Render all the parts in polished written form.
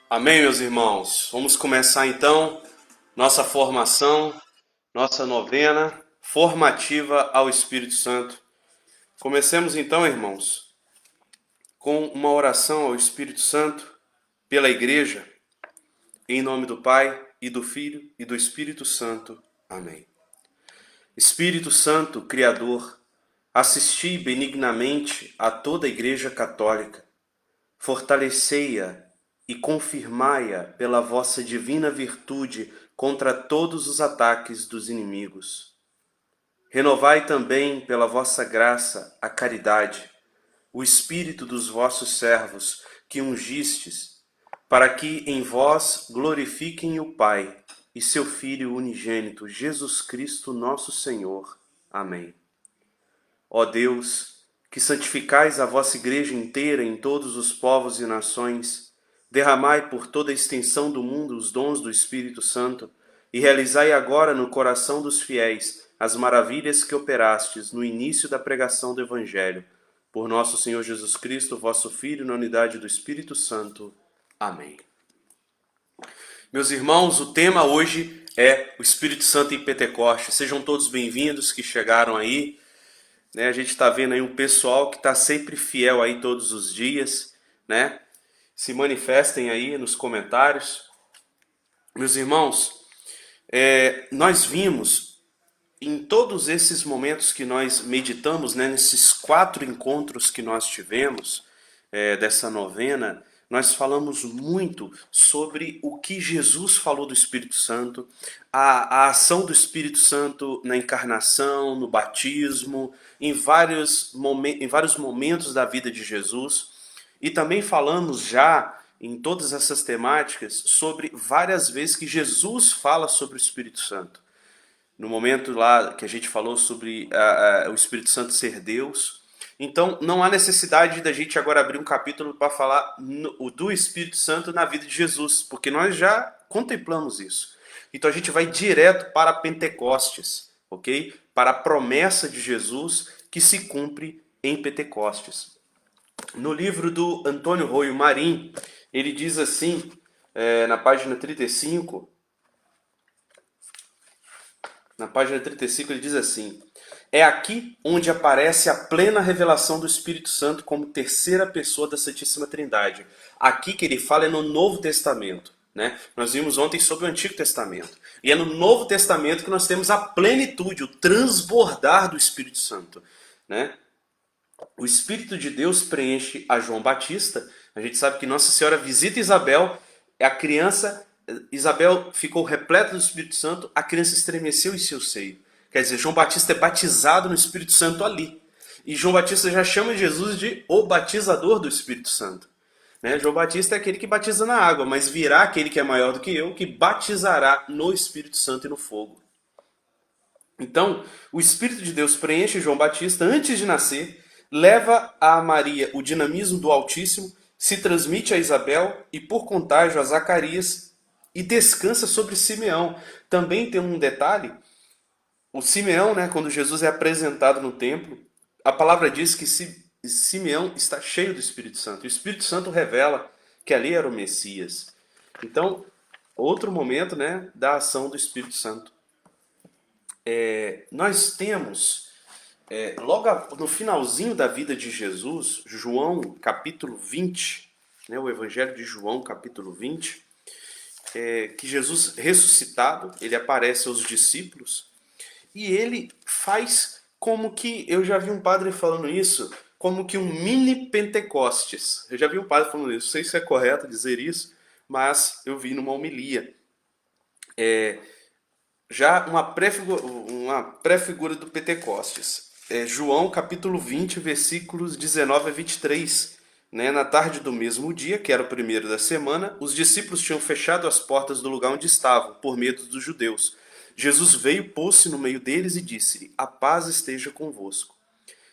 Amém, meus irmãos? Vamos começar então nossa formação, nossa novena formativa ao Espírito Santo. Comecemos então, irmãos, com uma oração ao Espírito Santo pela Igreja, em nome do Pai, e do Filho, e do Espírito Santo. Amém. Espírito Santo, Criador, assisti benignamente a toda a Igreja Católica, fortalecei-a e confirmai-a pela vossa divina virtude contra todos os ataques dos inimigos. Renovai também pela vossa graça a caridade, o espírito dos vossos servos que ungistes, para que em vós glorifiquem o Pai e seu Filho unigênito, Jesus Cristo nosso Senhor. Amém. Ó Deus, que santificais a vossa Igreja inteira em todos os povos e nações, derramai por toda a extensão do mundo os dons do Espírito Santo e realizai agora no coração dos fiéis as maravilhas que operastes no início da pregação do Evangelho. Por nosso Senhor Jesus Cristo, vosso Filho, na unidade do Espírito Santo. Amém. Meus irmãos, o tema hoje é o Espírito Santo em Pentecostes. Sejam todos bem-vindos que chegaram aí. A gente está vendo aí um pessoal que está sempre fiel aí todos os dias, né? Se manifestem aí nos comentários. Meus irmãos, nós vimos em todos esses momentos que nós meditamos, né, nesses 4 encontros que nós tivemos dessa novena, nós falamos muito sobre o que Jesus falou do Espírito Santo, a ação do Espírito Santo na encarnação, no batismo, em vários momentos da vida de Jesus. E também falamos já em todas essas temáticas sobre várias vezes que Jesus fala sobre o Espírito Santo. No momento lá que a gente falou sobre o Espírito Santo ser Deus. Então, não há necessidade da gente agora abrir um capítulo para falar do Espírito Santo na vida de Jesus, porque nós já contemplamos isso. Então, a gente vai direto para Pentecostes, ok? Para a promessa de Jesus que se cumpre em Pentecostes. No livro do Antônio Roio Marim, ele diz assim, na página 35, ele diz assim: é aqui onde aparece a plena revelação do Espírito Santo como terceira pessoa da Santíssima Trindade. Aqui que ele fala é no Novo Testamento, né? Nós vimos ontem sobre o Antigo Testamento. E é no Novo Testamento que nós temos a plenitude, o transbordar do Espírito Santo, né? O Espírito de Deus preenche a João Batista. A gente sabe que Nossa Senhora visita Isabel, a criança, Isabel ficou repleta do Espírito Santo, a criança estremeceu em seu seio. Quer dizer, João Batista é batizado no Espírito Santo ali. E João Batista já chama Jesus de o batizador do Espírito Santo. João Batista é aquele que batiza na água, mas virá aquele que é maior do que eu, que batizará no Espírito Santo e no fogo. Então, o Espírito de Deus preenche João Batista antes de nascer, leva a Maria o dinamismo do Altíssimo, se transmite a Isabel e, por contágio, a Zacarias e descansa sobre Simeão. Também tem um detalhe: o Simeão, né, quando Jesus é apresentado no templo, a palavra diz que Simeão está cheio do Espírito Santo. E o Espírito Santo revela que ali era o Messias. Então, outro momento, né, da ação do Espírito Santo. Nós temos, logo no finalzinho da vida de Jesus, João capítulo 20, né, o Evangelho de João capítulo 20, que Jesus ressuscitado, ele aparece aos discípulos e ele faz como que, eu já vi um padre falando isso, como que um mini Pentecostes. Eu já vi um padre falando isso, não sei se é correto dizer isso, mas eu vi numa homilia. Já uma pré-figura do Pentecostes. João capítulo 20, versículos 19 a 23. Na tarde do mesmo dia, que era o primeiro da semana, os discípulos tinham fechado as portas do lugar onde estavam, por medo dos judeus. Jesus veio, pôs-se no meio deles e disse-lhe: a paz esteja convosco.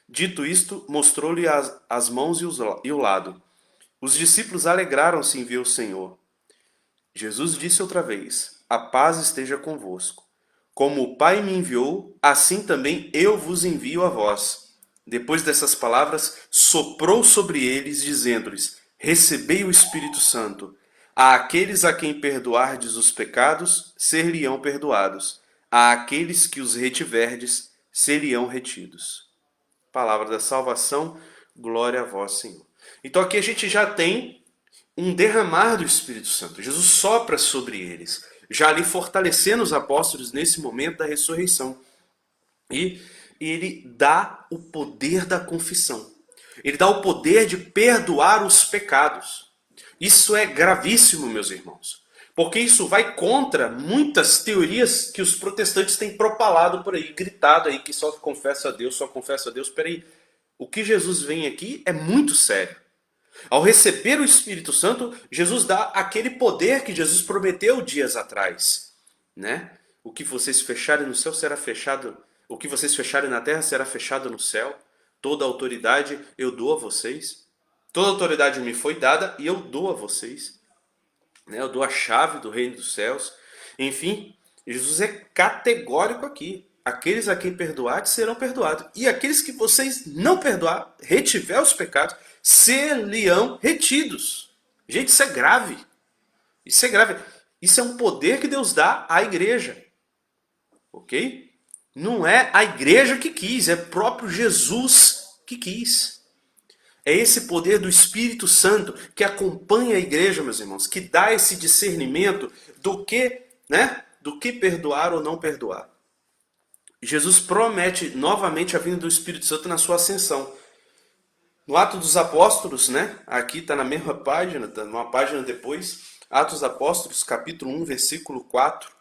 Dito isto, mostrou-lhe as mãos e o lado. Os discípulos alegraram-se em ver o Senhor. Jesus disse outra vez: a paz esteja convosco. Como o Pai me enviou, assim também eu vos envio a vós. Depois dessas palavras, soprou sobre eles, dizendo-lhes: recebei o Espírito Santo. Àqueles a quem perdoardes os pecados, ser-lhe-ão perdoados. Àqueles que os retiverdes, ser-lhe-ão retidos. Palavra da salvação, glória a vós, Senhor. Então aqui a gente já tem um derramar do Espírito Santo. Jesus sopra sobre eles, já ali fortalecendo os apóstolos nesse momento da ressurreição. E ele dá o poder da confissão. Ele dá o poder de perdoar os pecados. Isso é gravíssimo, meus irmãos, porque isso vai contra muitas teorias que os protestantes têm propalado por aí, gritado aí que só confessa a Deus, só confessa a Deus. Peraí, o que Jesus vem aqui é muito sério. Ao receber o Espírito Santo, Jesus dá aquele poder que Jesus prometeu dias atrás, né? O que vocês fecharem no céu será fechado, o que vocês fecharem na terra será fechado no céu. Toda autoridade eu dou a vocês. Toda autoridade me foi dada e eu dou a vocês. Eu dou a chave do reino dos céus. Enfim, Jesus é categórico aqui. Aqueles a quem perdoardes serão perdoados. E aqueles que vocês não perdoar, retiver os pecados, ser-lhe-ão retidos. Gente, isso é grave. Isso é grave. Isso é um poder que Deus dá à igreja. Ok? Não é a igreja que quis, é próprio Jesus que quis. É esse poder do Espírito Santo que acompanha a igreja, meus irmãos, que dá esse discernimento do que, né, do que perdoar ou não perdoar. Jesus promete novamente a vinda do Espírito Santo na sua ascensão. No Atos dos Apóstolos, né, aqui está na mesma página, está numa página depois, Atos dos Apóstolos, capítulo 1, versículo 4.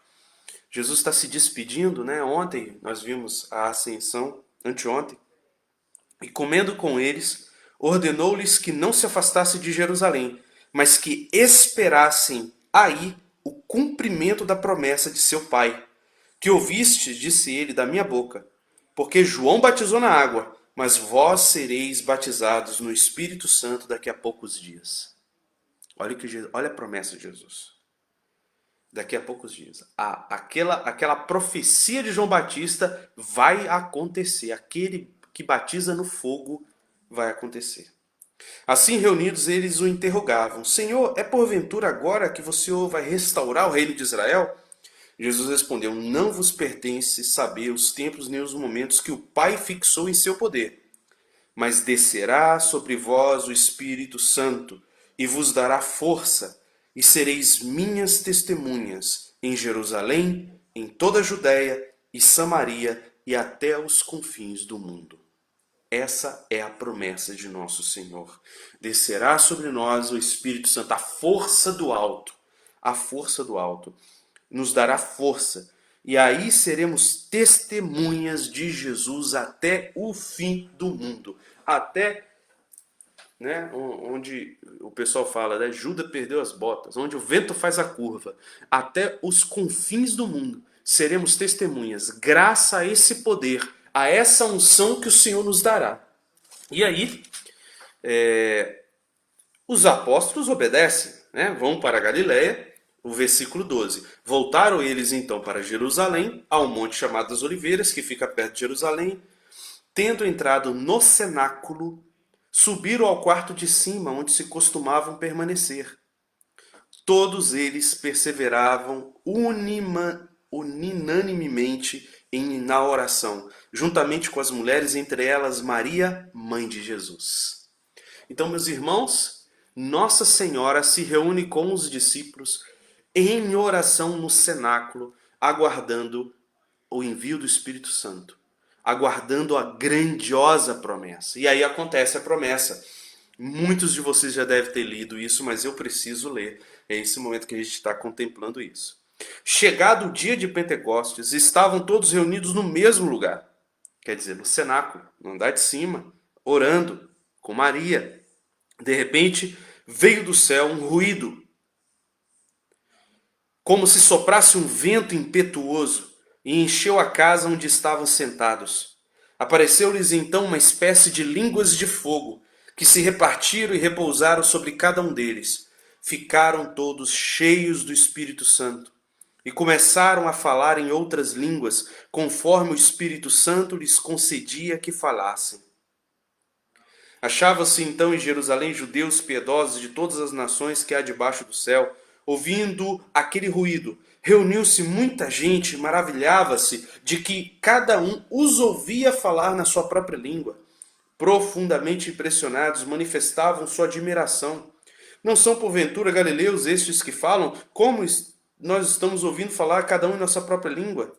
Jesus está se despedindo, né? Ontem nós vimos a ascensão, anteontem, e comendo com eles, ordenou-lhes que não se afastassem de Jerusalém, mas que esperassem aí o cumprimento da promessa de seu Pai. Que ouviste, disse ele, da minha boca. Porque João batizou na água, mas vós sereis batizados no Espírito Santo daqui a poucos dias. Olha a promessa de Jesus. Daqui a poucos dias. Aquela profecia de João Batista vai acontecer. Aquele que batiza no fogo vai acontecer. Assim reunidos, eles o interrogavam: Senhor, é porventura agora que você vai restaurar o reino de Israel? Jesus respondeu: Não vos pertence saber os tempos nem os momentos que o Pai fixou em seu poder. Mas descerá sobre vós o Espírito Santo e vos dará força, e sereis minhas testemunhas em Jerusalém, em toda a Judéia e Samaria e até os confins do mundo. Essa é a promessa de nosso Senhor. Descerá sobre nós o Espírito Santo, a força do alto. A força do alto. Nos dará força. E aí seremos testemunhas de Jesus até o fim do mundo. Até, né, onde o pessoal fala, né, Judas perdeu as botas, onde o vento faz a curva, até os confins do mundo, seremos testemunhas, graças a esse poder, a essa unção que o Senhor nos dará. E aí, os apóstolos obedecem, né, vão para a Galiléia, o versículo 12. Voltaram eles então para Jerusalém, ao monte chamado das Oliveiras, que fica perto de Jerusalém. Tendo entrado no cenáculo, subiram ao quarto de cima, onde se costumavam permanecer. Todos eles perseveravam unanimemente na oração, juntamente com as mulheres, entre elas Maria, mãe de Jesus. Então, meus irmãos, Nossa Senhora se reúne com os discípulos em oração no cenáculo, aguardando o envio do Espírito Santo, aguardando a grandiosa promessa. E aí acontece a promessa. Muitos de vocês já devem ter lido isso, mas eu preciso ler. É esse momento que a gente está contemplando isso. Chegado o dia de Pentecostes, estavam todos reunidos no mesmo lugar. Quer dizer, no cenáculo, no andar de cima, orando com Maria. De repente, veio do céu um ruído, como se soprasse um vento impetuoso, e encheu a casa onde estavam sentados. Apareceu-lhes então uma espécie de línguas de fogo, que se repartiram e repousaram sobre cada um deles. Ficaram todos cheios do Espírito Santo, e começaram a falar em outras línguas, conforme o Espírito Santo lhes concedia que falassem. Achavam-se então em Jerusalém judeus piedosos de todas as nações que há debaixo do céu. Ouvindo aquele ruído, reuniu-se muita gente, maravilhava-se de que cada um os ouvia falar na sua própria língua. Profundamente impressionados, manifestavam sua admiração. Não são porventura galileus estes que falam, como nós estamos ouvindo falar cada um em nossa própria língua?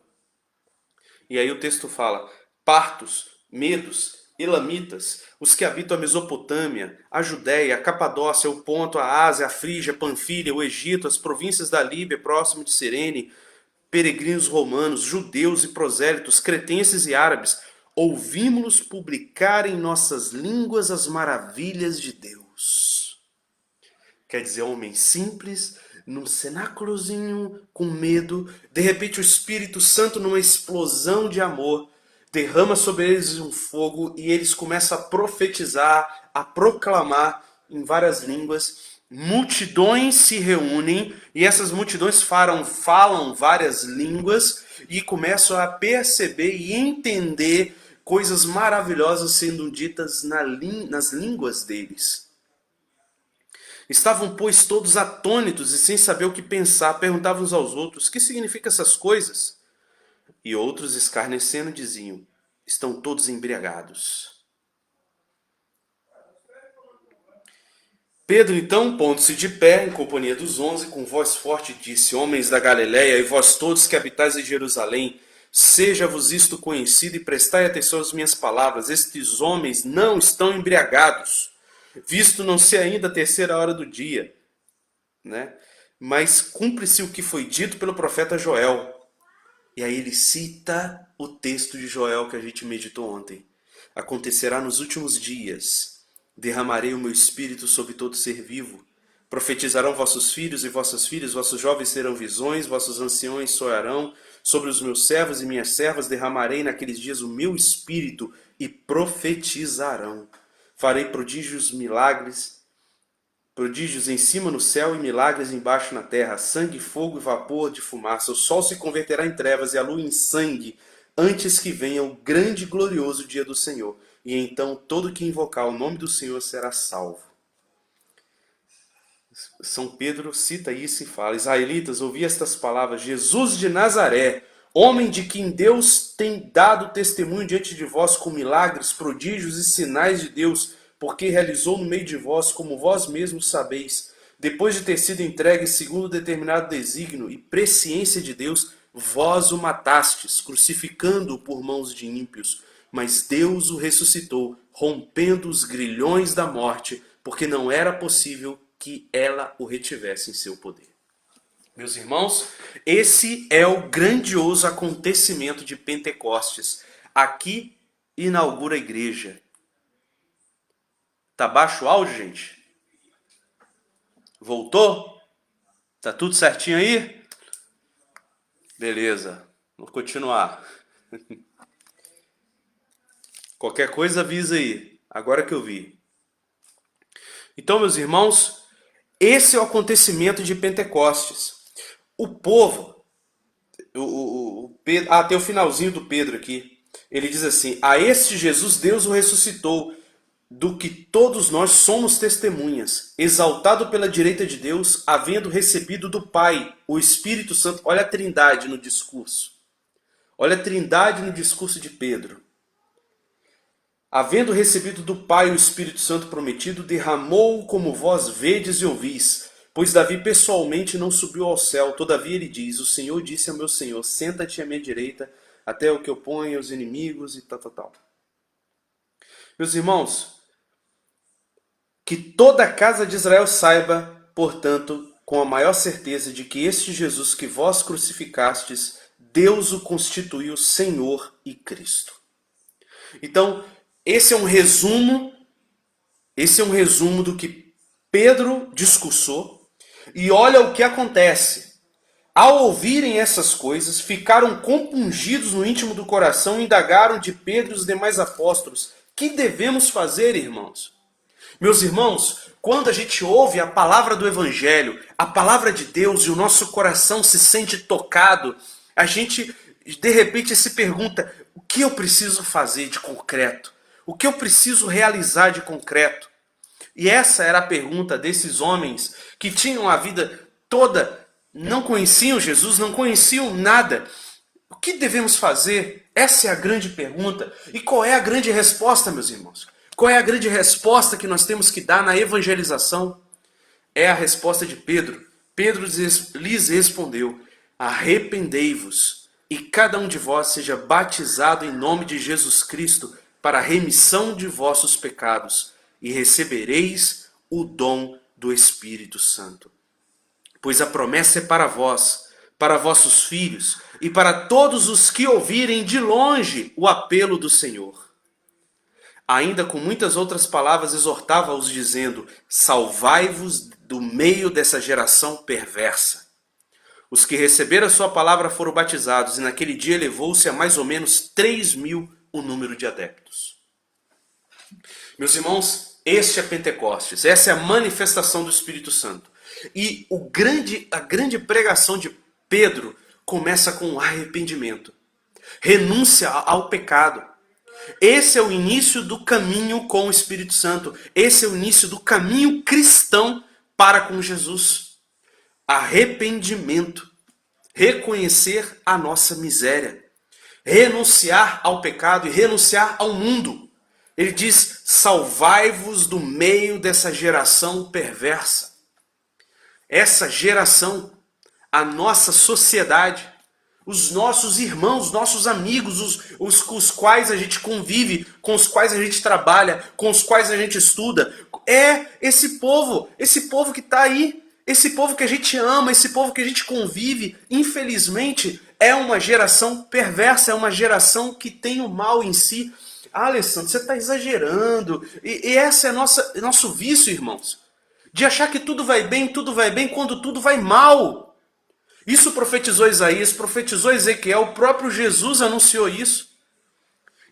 E aí o texto fala: partos, medos, elamitas, os que habitam a Mesopotâmia, a Judéia, a Capadócia, o Ponto, a Ásia, a Frígia, a Panfilha, o Egito, as províncias da Líbia, próximo de Cirene, peregrinos romanos, judeus e prosélitos, cretenses e árabes, ouvimos-los publicar em nossas línguas as maravilhas de Deus. Quer dizer, homens simples, num cenáculozinho, com medo, de repente o Espírito Santo, numa explosão de amor, derrama sobre eles um fogo e eles começam a profetizar, a proclamar em várias línguas. Multidões se reúnem e essas multidões falam várias línguas e começam a perceber e entender coisas maravilhosas sendo ditas nas línguas deles. Estavam, pois, todos atônitos e sem saber o que pensar, perguntavam uns aos outros: que significam essas coisas? E outros, escarnecendo, diziam: estão todos embriagados. Pedro, então, pondo-se de pé, em companhia dos 11, com voz forte disse: homens da Galileia, e vós todos que habitais em Jerusalém, seja-vos isto conhecido e prestai atenção às minhas palavras. Estes homens não estão embriagados, visto não ser ainda a terceira hora do dia, né? Mas cumpre-se o que foi dito pelo profeta Joel. E aí ele cita o texto de Joel que a gente meditou ontem. Acontecerá nos últimos dias, derramarei o meu espírito sobre todo ser vivo. Profetizarão vossos filhos e vossas filhas, vossos jovens terão visões, vossos anciões sonharão. Sobre os meus servos e minhas servas derramarei naqueles dias o meu espírito e profetizarão. Farei prodígios, milagres, prodígios em cima no céu e milagres embaixo na terra, sangue, fogo e vapor de fumaça. O sol se converterá em trevas e a lua em sangue, antes que venha o grande e glorioso dia do Senhor. E então todo que invocar o nome do Senhor será salvo. São Pedro cita isso e fala: israelitas, ouvi estas palavras. Jesus de Nazaré, homem de quem Deus tem dado testemunho diante de vós com milagres, prodígios e sinais de Deus, porque realizou no meio de vós, como vós mesmos sabeis. Depois de ter sido entregue segundo determinado desígnio e presciência de Deus, vós o matastes, crucificando-o por mãos de ímpios. Mas Deus o ressuscitou, rompendo os grilhões da morte, porque não era possível que ela o retivesse em seu poder. Meus irmãos, esse é o grandioso acontecimento de Pentecostes. Aqui inaugura a igreja. Tá baixo o áudio, gente? Voltou? Tá tudo certinho aí? Beleza, vamos continuar. Qualquer coisa avisa aí, agora que eu vi. Então, meus irmãos, esse é o acontecimento de Pentecostes. O povo, Pedro, tem o finalzinho do Pedro aqui. Ele diz assim: a este Jesus Deus o ressuscitou, do que todos nós somos testemunhas, exaltado pela direita de Deus, havendo recebido do Pai o Espírito Santo. Olha a trindade no discurso. Olha a trindade no discurso de Pedro. Havendo recebido do Pai o Espírito Santo prometido, derramou-o como vós vedes e ouvis. Pois Davi pessoalmente não subiu ao céu, todavia ele diz: o Senhor disse ao meu Senhor, senta-te à minha direita, até o que eu ponha os inimigos e tal. Meus irmãos, que toda a casa de Israel saiba, portanto, com a maior certeza de que este Jesus que vós crucificastes, Deus o constituiu Senhor e Cristo. Então, esse é um resumo do que Pedro discursou, e olha o que acontece. Ao ouvirem essas coisas, ficaram compungidos no íntimo do coração e indagaram de Pedro e os demais apóstolos: que devemos fazer, irmãos? Meus irmãos, quando a gente ouve a palavra do Evangelho, a palavra de Deus, e o nosso coração se sente tocado, a gente de repente se pergunta: o que eu preciso fazer de concreto? O que eu preciso realizar de concreto? E essa era a pergunta desses homens que tinham a vida toda não conheciam Jesus, não conheciam nada. O que devemos fazer? Essa é a grande pergunta. E qual é a grande resposta, meus irmãos? Qual é a grande resposta que nós temos que dar na evangelização? É a resposta de Pedro. Pedro lhes respondeu: arrependei-vos e cada um de vós seja batizado em nome de Jesus Cristo para a remissão de vossos pecados e recebereis o dom do Espírito Santo. Pois a promessa é para vós, para vossos filhos e para todos os que ouvirem de longe o apelo do Senhor. Ainda com muitas outras palavras exortava-os dizendo: salvai-vos do meio dessa geração perversa. Os que receberam a sua palavra foram batizados, e naquele dia elevou-se a mais ou menos 3.000 o número de adeptos. Meus irmãos, este é Pentecostes, essa é a manifestação do Espírito Santo. E a grande pregação de Pedro começa com o arrependimento, renúncia ao pecado. Esse é o início do caminho com o Espírito Santo. Esse é o início do caminho cristão para com Jesus. Arrependimento. Reconhecer a nossa miséria. Renunciar ao pecado e renunciar ao mundo. Ele diz: salvai-vos do meio dessa geração perversa. Essa geração, a nossa sociedade, os nossos irmãos, nossos amigos, os com os quais a gente convive, com os quais a gente trabalha, com os quais a gente estuda, é esse povo que está aí, esse povo que a gente ama, esse povo que a gente convive, infelizmente, é uma geração perversa, é uma geração que tem o mal em si. Ah, Alessandro, você está exagerando. E esse é nosso vício, irmãos, de achar que tudo vai bem quando tudo vai mal. Isso profetizou Isaías, profetizou Ezequiel, o próprio Jesus anunciou isso.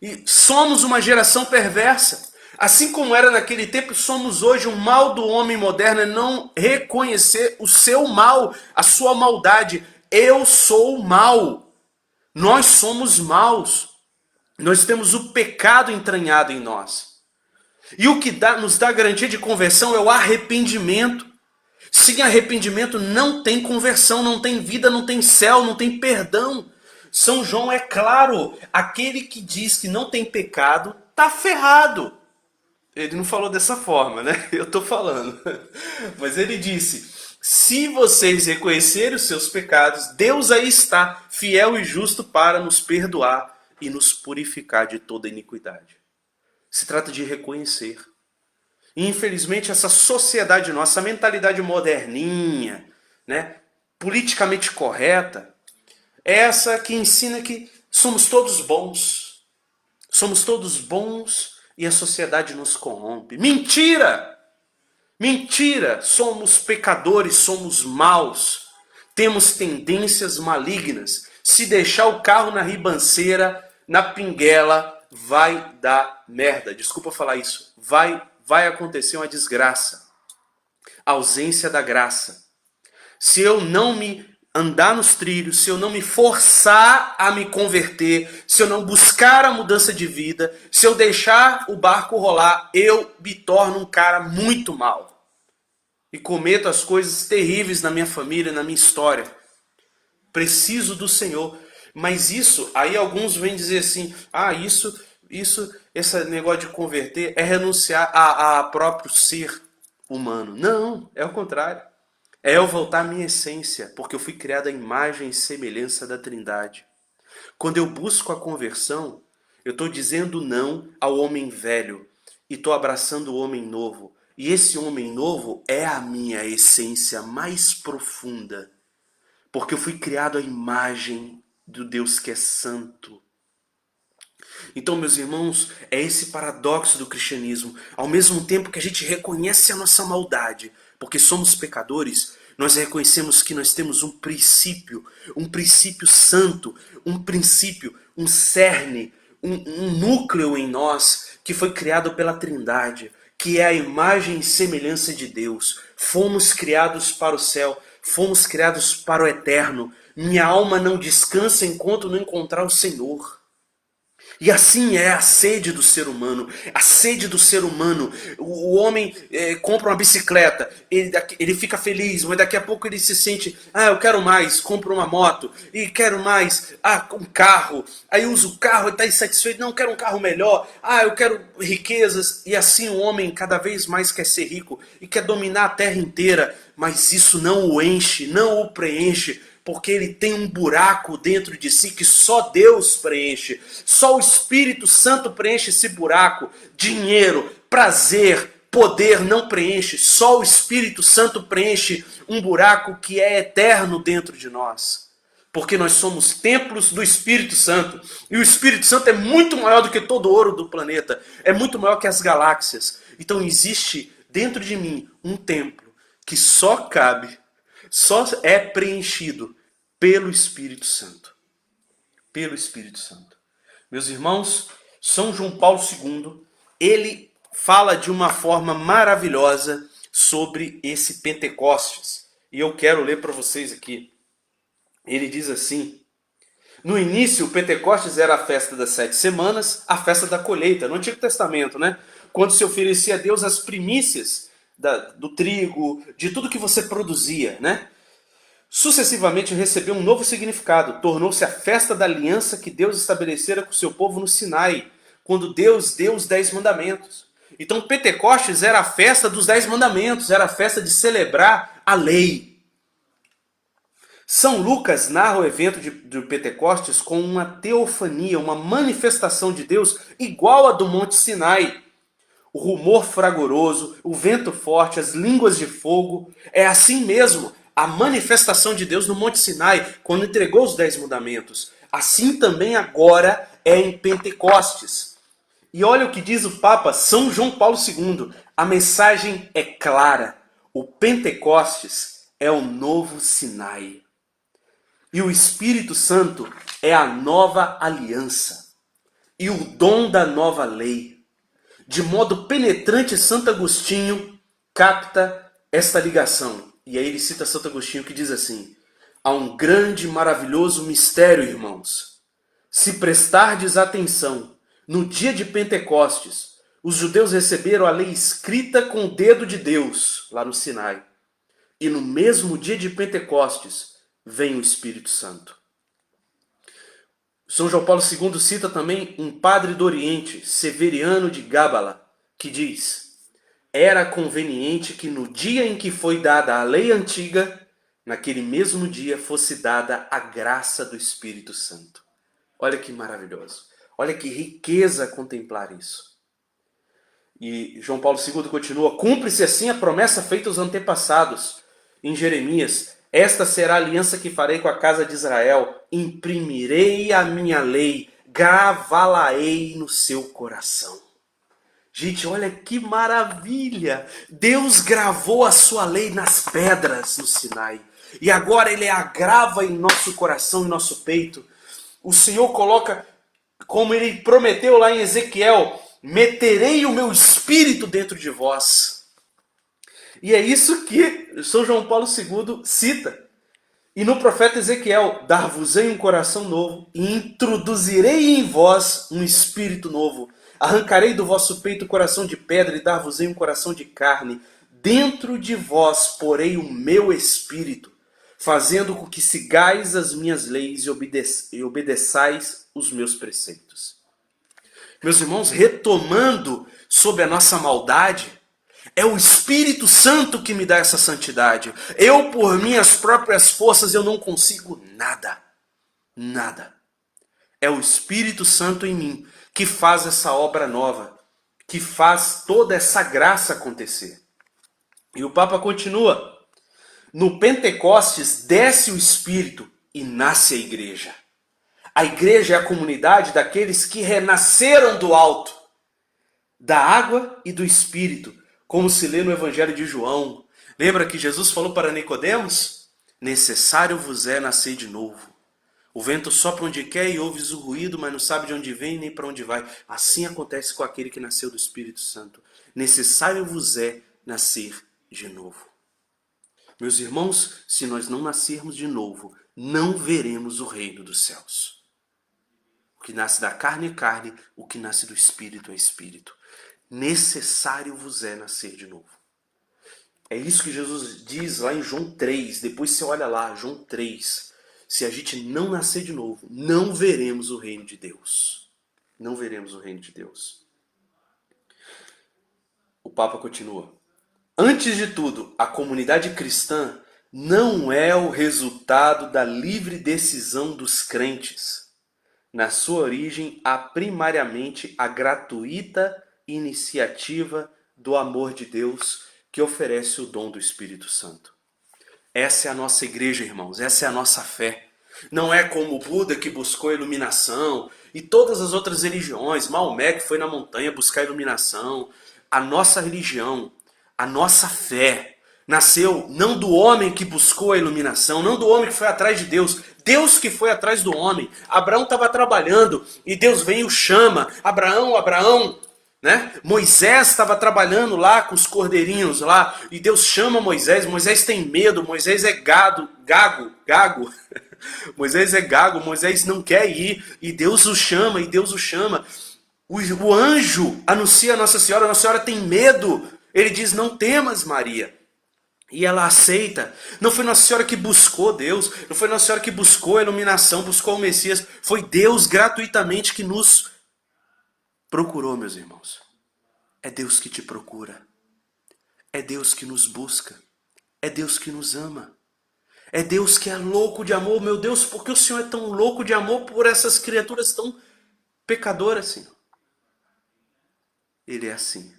E somos uma geração perversa. Assim como era naquele tempo, somos hoje. O mal do homem moderno é não reconhecer o seu mal, a sua maldade. Eu sou o mal. Nós somos maus. Nós temos o pecado entranhado em nós. E o que nos dá garantia de conversão é o arrependimento. Sem arrependimento não tem conversão, não tem vida, não tem céu, não tem perdão. São João é claro, aquele que diz que não tem pecado, está ferrado. Ele não falou dessa forma, né? Eu estou falando. Mas ele disse: se vocês reconhecerem os seus pecados, Deus aí está, fiel e justo para nos perdoar e nos purificar de toda iniquidade. Se trata de reconhecer. E infelizmente essa sociedade nossa, a mentalidade moderninha, né, politicamente correta, é essa que ensina que somos todos bons. Somos todos bons e a sociedade nos corrompe. Mentira! Mentira! Somos pecadores, somos maus. Temos tendências malignas. Se deixar o carro na ribanceira, na pinguela, vai dar merda. Desculpa falar isso. Vai acontecer uma desgraça. Ausência da graça. Se eu não me andar nos trilhos, se eu não me forçar a me converter, se eu não buscar a mudança de vida, se eu deixar o barco rolar, eu me torno um cara muito mal. E cometo as coisas terríveis na minha família, na minha história. Preciso do Senhor. Mas isso, aí alguns vêm dizer assim: esse negócio de converter é renunciar a próprio ser humano. Não, é o contrário. É eu voltar à minha essência, porque eu fui criado à imagem e semelhança da Trindade. Quando eu busco a conversão, eu estou dizendo não ao homem velho e estou abraçando o homem novo. E esse homem novo é a minha essência mais profunda, porque eu fui criado à imagem do Deus que é santo. Então, meus irmãos, é esse paradoxo do cristianismo. Ao mesmo tempo que a gente reconhece a nossa maldade, porque somos pecadores, nós reconhecemos que nós temos um princípio santo, um cerne, um núcleo em nós que foi criado pela Trindade, que é a imagem e semelhança de Deus. Fomos criados para o céu, fomos criados para o eterno. Minha alma não descansa enquanto não encontrar o Senhor. E assim é a sede do ser humano. A sede do ser humano. O homem compra uma bicicleta, ele fica feliz, mas daqui a pouco ele se sente, eu quero mais, compra uma moto, e quero mais, um carro. Aí usa o carro e está insatisfeito, não, quero um carro melhor, eu quero riquezas. E assim o homem cada vez mais quer ser rico e quer dominar a terra inteira, mas isso não o enche, não o preenche, porque ele tem um buraco dentro de si que só Deus preenche. Só o Espírito Santo preenche esse buraco. Dinheiro, prazer, poder não preenche. Só o Espírito Santo preenche um buraco que é eterno dentro de nós. Porque nós somos templos do Espírito Santo. E o Espírito Santo é muito maior do que todo o ouro do planeta. É muito maior que as galáxias. Então existe dentro de mim um templo que só é preenchido pelo Espírito Santo. Pelo Espírito Santo. Meus irmãos, São João Paulo II, ele fala de uma forma maravilhosa sobre esse Pentecostes. E eu quero ler para vocês aqui. Ele diz assim: no início, o Pentecostes era a festa das 7 semanas, a festa da colheita, no Antigo Testamento, né? Quando se oferecia a Deus as primícias do trigo, de tudo que você produzia, né? Sucessivamente recebeu um novo significado, tornou-se a festa da aliança que Deus estabelecera com o seu povo no Sinai, quando Deus deu os 10 mandamentos. Então Pentecostes era a festa dos 10 mandamentos, era a festa de celebrar a lei. São Lucas narra o evento de Pentecostes com uma teofania, uma manifestação de Deus igual a do Monte Sinai. O rumor fragoroso, o vento forte, as línguas de fogo, é assim mesmo a manifestação de Deus no Monte Sinai, quando entregou os 10 mandamentos. Assim também agora é em Pentecostes. E olha o que diz o Papa São João Paulo II. A mensagem é clara. O Pentecostes é o novo Sinai. E o Espírito Santo é a nova aliança. E o dom da nova lei. De modo penetrante, Santo Agostinho capta esta ligação. E aí ele cita Santo Agostinho que diz assim: há um grande e maravilhoso mistério, irmãos. Se prestardes atenção, no dia de Pentecostes, os judeus receberam a lei escrita com o dedo de Deus, lá no Sinai. E no mesmo dia de Pentecostes, vem o Espírito Santo. São João Paulo II cita também um padre do Oriente, Severiano de Gábala, que diz: era conveniente que no dia em que foi dada a lei antiga, naquele mesmo dia fosse dada a graça do Espírito Santo. Olha que maravilhoso. Olha que riqueza contemplar isso. E João Paulo II continua: cumpre-se assim a promessa feita aos antepassados. Em Jeremias: esta será a aliança que farei com a casa de Israel. Imprimirei a minha lei, gravá-la-ei no seu coração. Gente, olha que maravilha! Deus gravou a sua lei nas pedras no Sinai. E agora ele a grava em nosso coração, em nosso peito. O Senhor coloca, como ele prometeu lá em Ezequiel: meterei o meu espírito dentro de vós. E é isso que São João Paulo II cita. E no profeta Ezequiel: dar-vos-ei um coração novo e introduzirei em vós um espírito novo. Arrancarei do vosso peito o coração de pedra e dar-vos-ei um coração de carne. Dentro de vós porei o meu espírito, fazendo com que sigais as minhas leis e obedeçais os meus preceitos. Meus irmãos, retomando sobre a nossa maldade, é o Espírito Santo que me dá essa santidade. Eu, por minhas próprias forças, eu não consigo nada. Nada. É o Espírito Santo em mim que faz essa obra nova, que faz toda essa graça acontecer. E o Papa continua: no Pentecostes desce o Espírito e nasce a igreja. A igreja é a comunidade daqueles que renasceram do alto, da água e do Espírito, como se lê no Evangelho de João. Lembra que Jesus falou para Nicodemos? Necessário vos é nascer de novo. O vento sopra onde quer e ouves o ruído, mas não sabe de onde vem nem para onde vai. Assim acontece com aquele que nasceu do Espírito Santo. Necessário vos é nascer de novo. Meus irmãos, se nós não nascermos de novo, não veremos o reino dos céus. O que nasce da carne é carne, o que nasce do espírito é espírito. Necessário vos é nascer de novo. É isso que Jesus diz lá em João 3. Depois você olha lá, João 3. Se a gente não nascer de novo, não veremos o reino de Deus. Não veremos o reino de Deus. O Papa continua. Antes de tudo, a comunidade cristã não é o resultado da livre decisão dos crentes. Na sua origem, há primariamente a gratuita iniciativa do amor de Deus que oferece o dom do Espírito Santo. Essa é a nossa igreja, irmãos. Essa é a nossa fé. Não é como o Buda que buscou a iluminação e todas as outras religiões. Maomé que foi na montanha buscar a iluminação. A nossa religião, a nossa fé, nasceu não do homem que buscou a iluminação, não do homem que foi atrás de Deus. Deus que foi atrás do homem. Abraão estava trabalhando e Deus vem e o chama. Abraão, Abraão. Né? Moisés estava trabalhando lá com os cordeirinhos lá e Deus chama Moisés. Moisés tem medo, Moisés é gago. Moisés é gago, Moisés não quer ir e Deus o chama, O anjo anuncia a Nossa Senhora tem medo. Ele diz, não temas, Maria. E ela aceita. Não foi Nossa Senhora que buscou Deus, não foi Nossa Senhora que buscou a iluminação, buscou o Messias. Foi Deus gratuitamente que nos procurou, meus irmãos. É Deus que te procura. É Deus que nos busca. É Deus que nos ama. É Deus que é louco de amor. Meu Deus, por que o Senhor é tão louco de amor por essas criaturas tão pecadoras, Senhor? Ele é assim.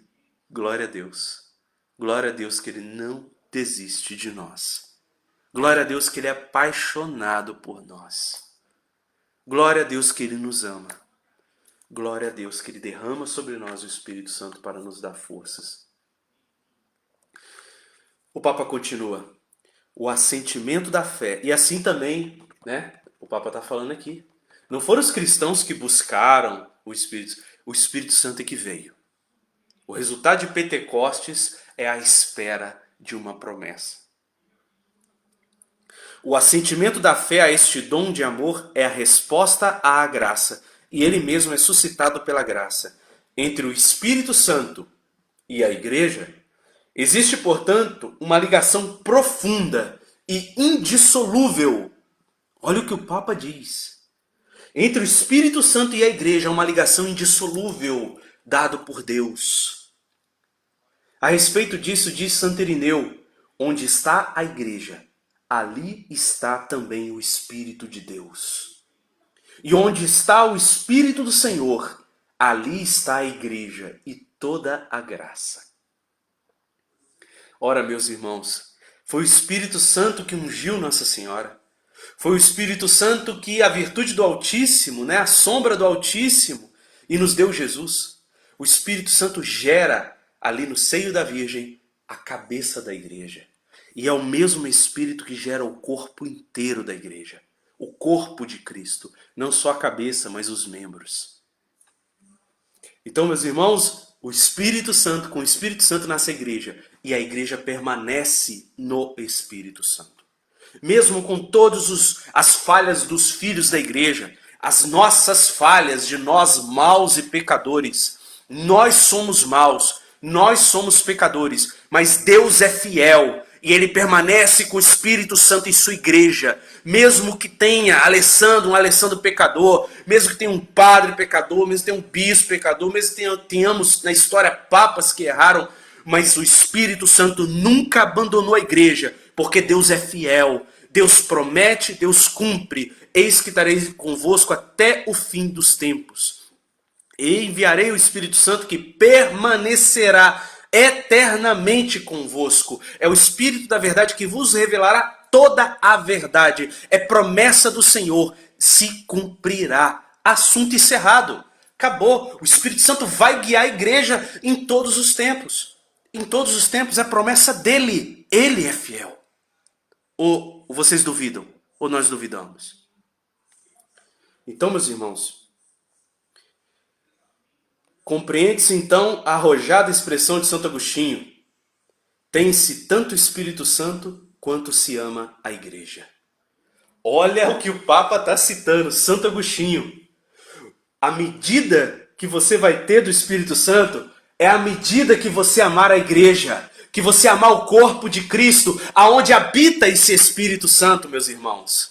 Glória a Deus. Glória a Deus que Ele não desiste de nós. Glória a Deus que Ele é apaixonado por nós. Glória a Deus que Ele nos ama. Glória a Deus que Ele derrama sobre nós o Espírito Santo para nos dar forças. O Papa continua. O assentimento da fé. E assim também, né? O Papa está falando aqui. Não foram os cristãos que buscaram o Espírito Santo é que veio. O resultado de Pentecostes é a espera de uma promessa. O assentimento da fé a este dom de amor é a resposta à graça. E ele mesmo é suscitado pela graça. Entre o Espírito Santo e a Igreja, existe, portanto, uma ligação profunda e indissolúvel. Olha o que o Papa diz. Entre o Espírito Santo e a Igreja há uma ligação indissolúvel dada por Deus. A respeito disso, diz Santo Irineu, onde está a Igreja, ali está também o Espírito de Deus. E onde está o Espírito do Senhor, ali está a Igreja e toda a graça. Ora, meus irmãos, foi o Espírito Santo que ungiu Nossa Senhora. Foi o Espírito Santo que, a virtude do Altíssimo, né, a sombra do Altíssimo, e nos deu Jesus. O Espírito Santo gera ali no seio da Virgem a cabeça da Igreja. E é o mesmo Espírito que gera o corpo inteiro da Igreja. O corpo de Cristo. Não só a cabeça, mas os membros. Então, meus irmãos, o Espírito Santo, com o Espírito Santo nasce a Igreja. E a Igreja permanece no Espírito Santo. Mesmo com todas as falhas dos filhos da Igreja, as nossas falhas de nós maus e pecadores. Nós somos maus, nós somos pecadores, mas Deus é fiel e Ele permanece com o Espírito Santo em sua igreja. Mesmo que tenha um Alessandro pecador, mesmo que tenha um padre pecador, mesmo que tenha um bispo pecador, mesmo que tenhamos na história papas que erraram, mas o Espírito Santo nunca abandonou a igreja, porque Deus é fiel. Deus promete, Deus cumpre. Eis que estarei convosco até o fim dos tempos. E enviarei o Espírito Santo que permanecerá eternamente convosco. É o Espírito da verdade que vos revelará toda a verdade. É promessa do Senhor, se cumprirá. Assunto encerrado. Acabou. O Espírito Santo vai guiar a igreja em todos os tempos. Em todos os tempos é promessa dele. Ele é fiel. Ou vocês duvidam? Ou nós duvidamos? Então, meus irmãos, compreende-se então a arrojada expressão de Santo Agostinho. Tem-se tanto Espírito Santo quanto se ama a igreja. Olha o que o Papa está citando, Santo Agostinho. A medida que você vai ter do Espírito Santo é a medida que você amar a igreja, que você amar o corpo de Cristo, aonde habita esse Espírito Santo, meus irmãos.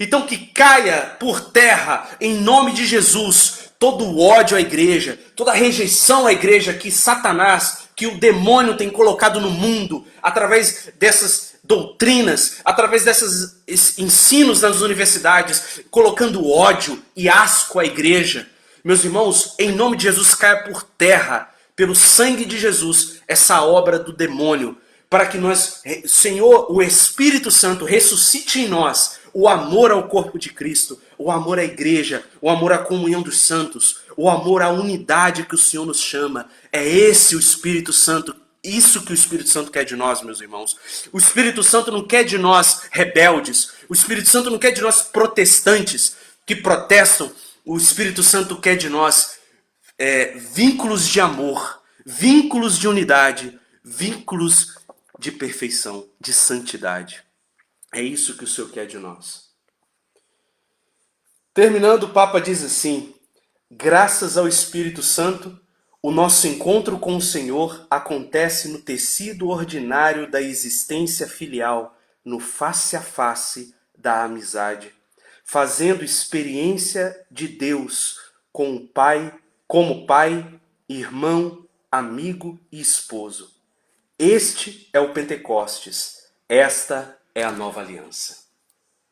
Então que caia por terra, em nome de Jesus, todo o ódio à igreja, toda a rejeição à igreja que Satanás, que o demônio tem colocado no mundo, através dessas doutrinas, através desses ensinos nas universidades, colocando ódio e asco à igreja. Meus irmãos, em nome de Jesus, caia por terra, pelo sangue de Jesus, essa obra do demônio, para que nós, Senhor, o Espírito Santo ressuscite em nós o amor ao corpo de Cristo, o amor à igreja, o amor à comunhão dos santos, o amor à unidade que o Senhor nos chama. É esse o Espírito Santo, isso que o Espírito Santo quer de nós, meus irmãos. O Espírito Santo não quer de nós rebeldes, o Espírito Santo não quer de nós protestantes que protestam. O Espírito Santo quer de nós vínculos de amor, vínculos de unidade, vínculos de perfeição, de santidade. É isso que o Senhor quer de nós. Terminando, o Papa diz assim: graças ao Espírito Santo, o nosso encontro com o Senhor acontece no tecido ordinário da existência filial, no face a face da amizade, fazendo experiência de Deus com o Pai, como pai, irmão, amigo e esposo. Este é o Pentecostes. Esta é a nova aliança.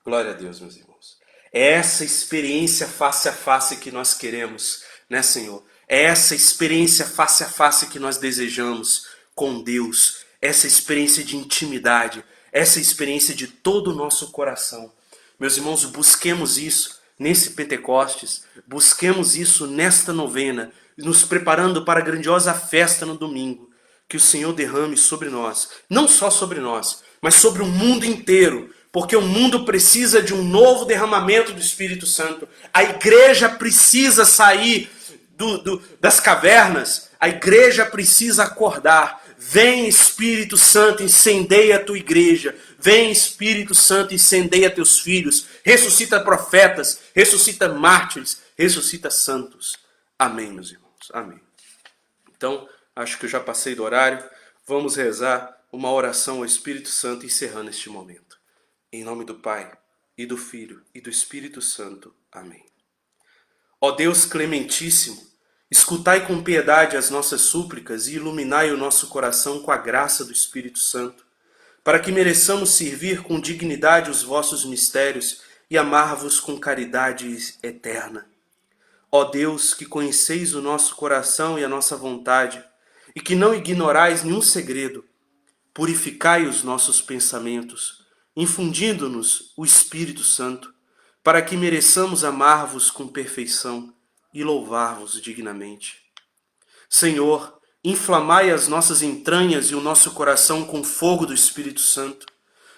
Glória a Deus, meus irmãos. É essa experiência face a face que nós queremos, né, Senhor? É essa experiência face a face que nós desejamos com Deus. Essa experiência de intimidade. Essa experiência de todo o nosso coração. Meus irmãos, busquemos isso nesse Pentecostes. Busquemos isso nesta novena, nos preparando para a grandiosa festa no domingo. Que o Senhor derrame sobre nós, não só sobre nós, mas sobre o mundo inteiro, porque o mundo precisa de um novo derramamento do Espírito Santo. A igreja precisa sair das cavernas, a igreja precisa acordar. Vem, Espírito Santo, incendeia a tua igreja. Vem, Espírito Santo, incendeia teus filhos. Ressuscita profetas, ressuscita mártires, ressuscita santos. Amém, meus irmãos. Amém. Então, acho que eu já passei do horário. Vamos rezar uma oração ao Espírito Santo encerrando este momento. Em nome do Pai, e do Filho, e do Espírito Santo. Amém. Ó Deus clementíssimo, escutai com piedade as nossas súplicas e iluminai o nosso coração com a graça do Espírito Santo, para que mereçamos servir com dignidade os vossos mistérios e amar-vos com caridade eterna. Ó Deus, que conheceis o nosso coração e a nossa vontade, e que não ignorais nenhum segredo, purificai os nossos pensamentos, infundindo-nos o Espírito Santo, para que mereçamos amar-vos com perfeição e louvar-vos dignamente. Senhor, inflamai as nossas entranhas e o nosso coração com fogo do Espírito Santo,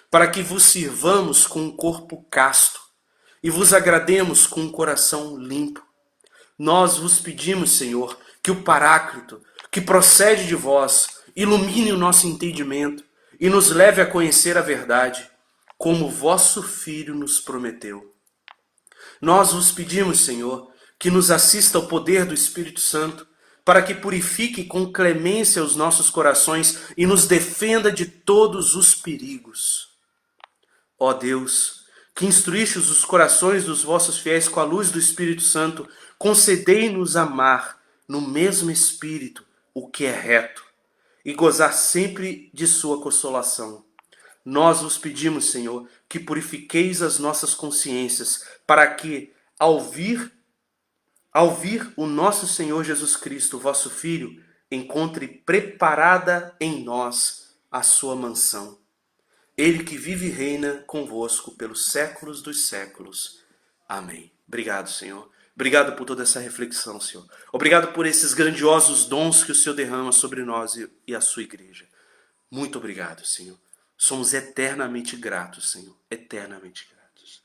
para que vos sirvamos com um corpo casto e vos agrademos com um coração limpo. Nós vos pedimos, Senhor, que o Paráclito, que procede de vós, ilumine o nosso entendimento e nos leve a conhecer a verdade, como vosso Filho nos prometeu. Nós vos pedimos, Senhor, que nos assista o poder do Espírito Santo, para que purifique com clemência os nossos corações e nos defenda de todos os perigos. Ó Deus, que instruístes os corações dos vossos fiéis com a luz do Espírito Santo, concedei-nos amar no mesmo Espírito o que é reto e gozar sempre de sua consolação. Nós vos pedimos, Senhor, que purifiqueis as nossas consciências, para que, ao vir o nosso Senhor Jesus Cristo, vosso Filho, encontre preparada em nós a sua mansão. Ele que vive e reina convosco pelos séculos dos séculos. Amém. Obrigado, Senhor. Obrigado por toda essa reflexão, Senhor. Obrigado por esses grandiosos dons que o Senhor derrama sobre nós e a sua igreja. Muito obrigado, Senhor. Somos eternamente gratos, Senhor. Eternamente gratos.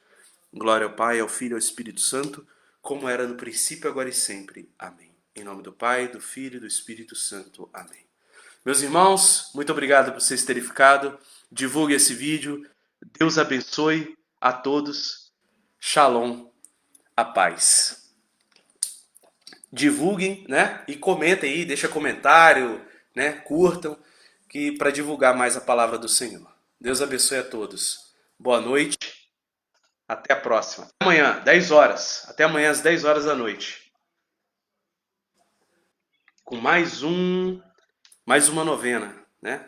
Glória ao Pai, ao Filho e ao Espírito Santo, como era no princípio, agora e sempre. Amém. Em nome do Pai, do Filho e do Espírito Santo. Amém. Meus irmãos, muito obrigado por vocês terem ficado. Divulgue esse vídeo. Deus abençoe a todos. Shalom. A paz. divulguem, né? E comentem aí, deixa comentário, né? Curtam, que para divulgar mais a palavra do Senhor. Deus abençoe a todos. Boa noite, até a próxima. Amanhã, 10 horas. Até amanhã às 10 horas da noite. Com mais uma novena, né?